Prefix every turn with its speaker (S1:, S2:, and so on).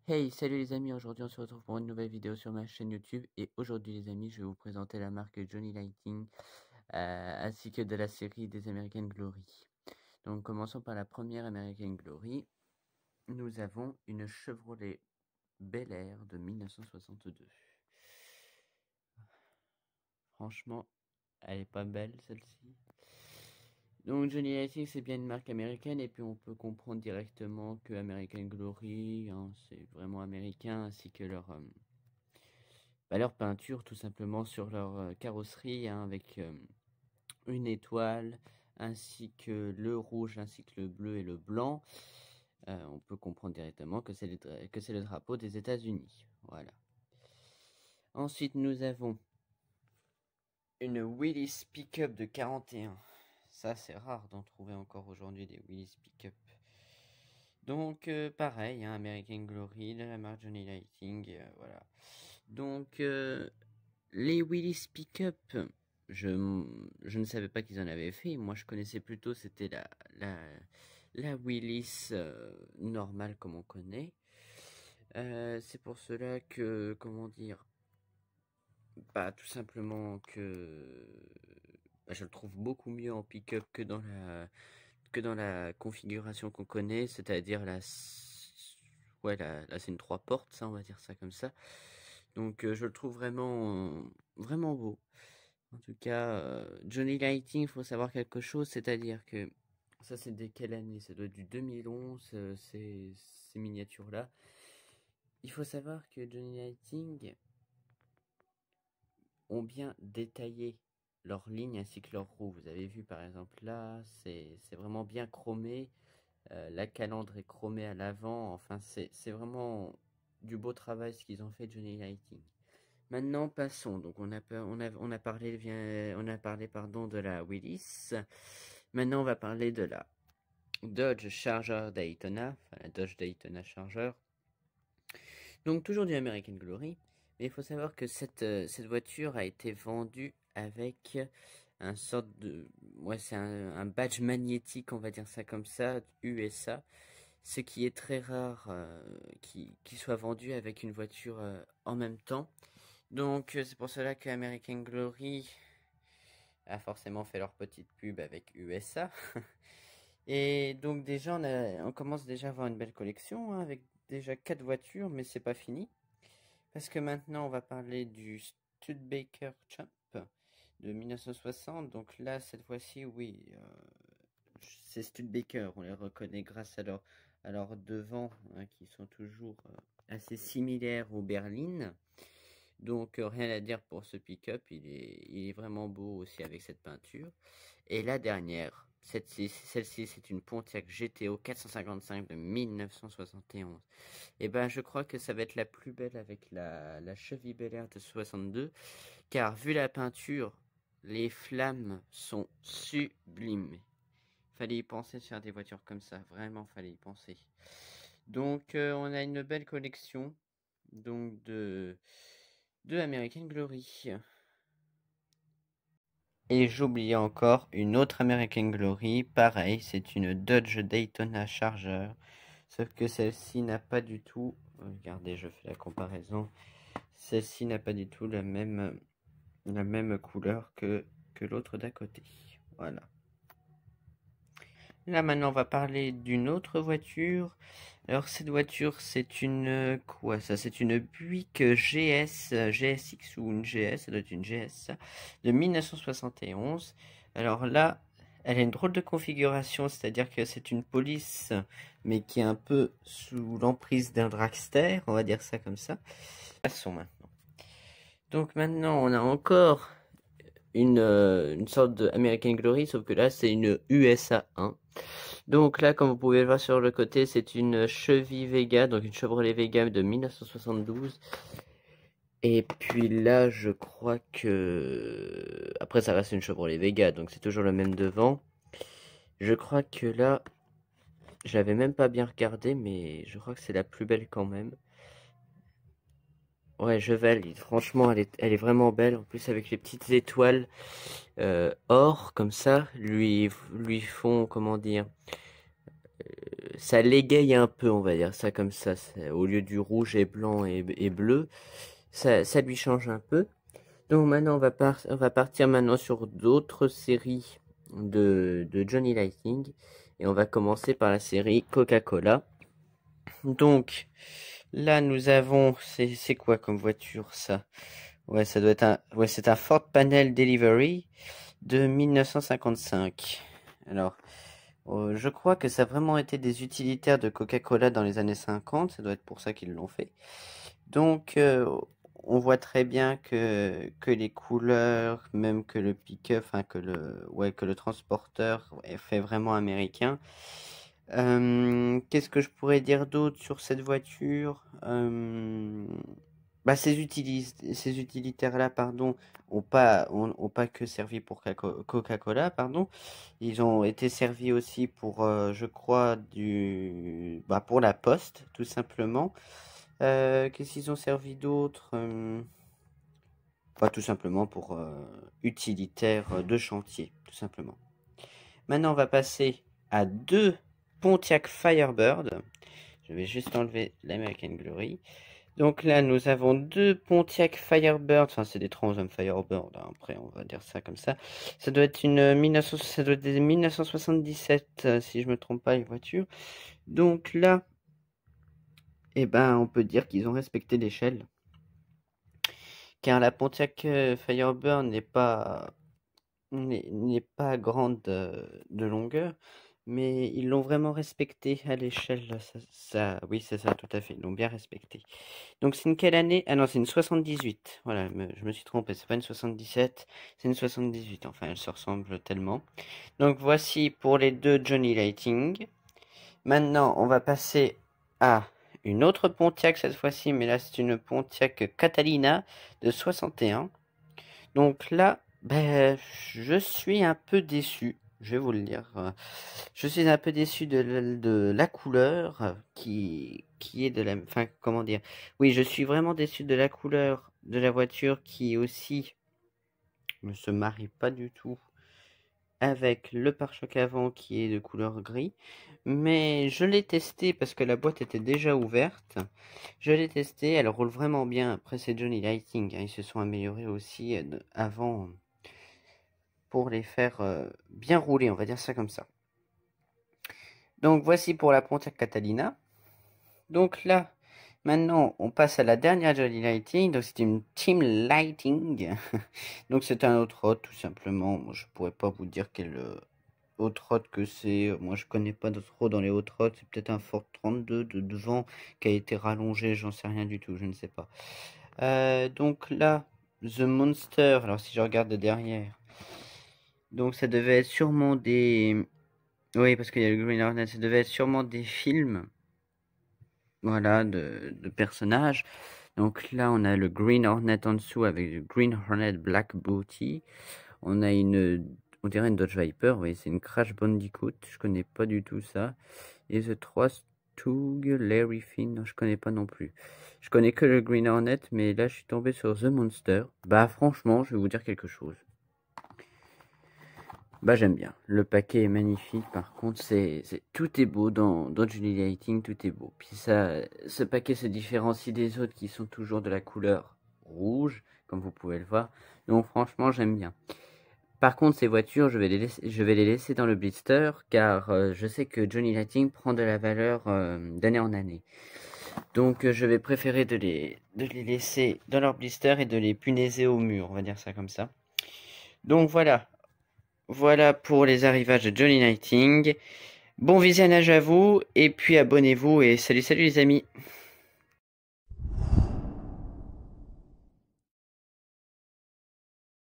S1: Hey, salut les amis, aujourd'hui on se retrouve pour une nouvelle vidéo sur ma chaîne YouTube et aujourd'hui les amis je vais vous présenter la marque Johnny Lighting ainsi que de la série des American Glory. Donc commençons par la première American Glory. Nous avons une Chevrolet Bel Air de 1962. Franchement, elle est pas belle celle-ci. Donc Johnny Lighting c'est bien une marque américaine et puis on peut comprendre directement que American Glory c'est vraiment américain ainsi que leur peinture tout simplement sur leur carrosserie avec une étoile ainsi que le rouge ainsi que le bleu et le blanc. On peut comprendre directement que c'est le drapeau des États-Unis. Voilà. Ensuite nous avons une Willys Pickup de 41. Ça c'est rare d'en trouver encore aujourd'hui des Willys Pickup. Donc pareil, hein, American Glory de la marque Johnny Lighting, voilà. Donc les Willys Pickup, je ne savais pas qu'ils en avaient fait. Moi, je connaissais plutôt, c'était la Willys normale comme on connaît. C'est pour cela que, comment dire, bah tout simplement que je le trouve beaucoup mieux en pick-up que dans la configuration qu'on connaît, c'est-à-dire ouais, là c'est une 3 portes, ça, on va dire ça comme ça. Donc je le trouve vraiment beau. En tout cas, Johnny Lighting, il faut savoir quelque chose, c'est-à-dire que ça c'est de quelle année? Ça doit être du 2011, ces miniatures-là. Il faut savoir que Johnny Lighting ont bien détaillé leurs lignes ainsi que leurs roues. Vous avez vu par exemple là, c'est vraiment bien chromé. La calandre est chromée à l'avant. Enfin, c'est vraiment du beau travail ce qu'ils ont fait Johnny Lighting. Maintenant, passons. Donc, on a parlé pardon, de la Willys. Maintenant, on va parler de la Dodge Charger Daytona. Enfin, la Dodge Daytona Charger. Donc, toujours du American Glory. Mais il faut savoir que cette voiture a été vendue avec un sorte de... Ouais, c'est un badge magnétique, on va dire ça comme ça, USA. Ce qui est très rare qui soit vendu avec une voiture en même temps. Donc c'est pour cela que American Glory a forcément fait leur petite pub avec USA. Et donc déjà on commence déjà à avoir une belle collection hein, avec déjà 4 voitures, mais c'est pas fini. Parce que maintenant on va parler du Studebaker Champ de 1960. Donc là cette fois-ci oui, c'est Studebaker, on les reconnaît grâce à leurs devants hein, qui sont toujours assez similaires aux berlines. Donc rien à dire pour ce pick-up, il est vraiment beau aussi avec cette peinture. Et la dernière, celle-ci c'est une Pontiac GTO 455 de 1971. Et ben je crois que ça va être la plus belle avec la Chevy Bel Air de 62, car vu la peinture, les flammes sont sublimes. Fallait y penser sur des voitures comme ça, vraiment fallait y penser. Donc on a une belle collection donc de American Glory. Et j'oubliais encore une autre American Glory, pareil, c'est une Dodge Daytona Charger, sauf que celle-ci n'a pas du tout, regardez, je fais la comparaison, celle-ci n'a pas du tout la même couleur que l'autre d'à côté. Voilà. Là maintenant on va parler d'une autre voiture. Alors cette voiture c'est une quoi ça? C'est une Buick GSX ou une GS, ça doit être une GS de 1971. Alors là, elle a une drôle de configuration, c'est-à-dire que c'est une police mais qui est un peu sous l'emprise d'un dragster, on va dire ça comme ça. Passons maintenant. Donc maintenant on a encore une sorte de American Glory, sauf que là c'est une USA 1. Donc là, comme vous pouvez le voir sur le côté, c'est une Chevy Vega, donc une Chevrolet Vega de 1972. Et puis là, je crois que... Après, ça reste une Chevrolet Vega, donc c'est toujours le même devant. Je crois que là, j'avais même pas bien regardé, mais je crois que c'est la plus belle quand même. Ouais, je valide. Franchement, elle est vraiment belle. En plus, avec les petites étoiles or, comme ça, lui font, comment dire, ça l'égaye un peu, on va dire ça comme ça. Au lieu du rouge et blanc et bleu, ça lui change un peu. Donc maintenant, on va partir maintenant sur d'autres séries de Johnny Lightning. Et on va commencer par la série Coca-Cola. Donc, là, nous avons... C'est quoi comme voiture, ça? Ouais, ça doit être un... Ouais, c'est un Ford Panel Delivery de 1955. Alors, je crois que ça a vraiment été des utilitaires de Coca-Cola dans les années 50. Ça doit être pour ça qu'ils l'ont fait. Donc, on voit très bien que les couleurs, même que le pick-up, enfin que le transporteur est fait vraiment américain. Qu'est-ce que je pourrais dire d'autre sur cette voiture? Bah, ces utilitaires-là, pardon, ont pas que servi pour Coca-Cola, pardon. Ils ont été servis aussi pour, je crois, bah, pour la poste, tout simplement. Qu'est-ce qu'ils ont servi d'autre? Bah, tout simplement pour utilitaire de chantier, tout simplement. Maintenant, on va passer à deux Pontiac Firebird. Je vais juste enlever l'American Glory. Donc là, nous avons deux Pontiac Firebird. Enfin, c'est des Trans Am Firebird, hein. Après, on va dire ça comme ça. Ça doit être ça doit être des 1977, si je me trompe pas, les voitures. Donc là, eh ben, on peut dire qu'ils ont respecté l'échelle. Car la Pontiac Firebird n'est pas grande de longueur, mais ils l'ont vraiment respecté à l'échelle. Oui, c'est ça, tout à fait. Ils l'ont bien respecté. Donc, c'est une quelle année? Ah non, c'est une 78. Voilà, je me suis trompé. C'est pas une 77, c'est une 78. Enfin, elles se ressemblent tellement. Donc, voici pour les deux Johnny Lighting. Maintenant, on va passer à une autre Pontiac cette fois-ci, mais là, c'est une Pontiac Catalina de 61. Donc là, ben, je suis un peu déçu, je vais vous le dire. Je suis un peu déçu de la couleur qui est de la... Enfin, comment dire? Oui, je suis vraiment déçu de la couleur de la voiture qui aussi ne se marie pas du tout avec le pare-choc avant qui est de couleur gris. Mais je l'ai testé parce que la boîte était déjà ouverte. Je l'ai testé, elle roule vraiment bien. Après, c'est Johnny Lighting, hein, ils se sont améliorés aussi avant pour les faire bien rouler, on va dire ça comme ça. Donc voici pour la Pontiac Catalina. Donc là, maintenant, on passe à la dernière Johnny Lighting. Donc c'est une Team Lighting. Donc c'est un hot rod tout simplement. Moi, je pourrais pas vous dire quel hot rod que c'est. Moi je connais pas d'autres rods dans les hot rods. C'est peut-être un Ford 32 de devant qui a été rallongé. J'en sais rien du tout. Je ne sais pas. Donc là, The Monster. Alors si je regarde de derrière. Donc ça devait être sûrement des... Oui, parce qu'il y a le Green Hornet. Ça devait être sûrement des films. Voilà, de personnages. Donc là, on a le Green Hornet en dessous avec le Green Hornet Black Booty. On a on dirait une Dodge Viper, oui, c'est une Crash Bandicoot, je connais pas du tout ça. Et The Trust Tug, Larry Finn, non, je connais pas non plus. Je connais que le Green Hornet, mais là, je suis tombé sur The Monster. Bah, franchement, je vais vous dire quelque chose. Bah, j'aime bien. Le paquet est magnifique. Par contre, tout est beau dans Johnny Lighting, tout est beau. Puis ça, ce paquet se différencie des autres qui sont toujours de la couleur rouge, comme vous pouvez le voir. Donc, franchement, j'aime bien. Par contre, ces voitures, je vais les laisser dans le blister, car je sais que Johnny Lighting prend de la valeur d'année en année. Donc, je vais préférer de les laisser dans leur blister et de les punaiser au mur, on va dire ça comme ça. Donc, voilà. Voilà pour les arrivages de Johnny Lighting. Bon visionnage à vous, et puis abonnez-vous, et salut les amis.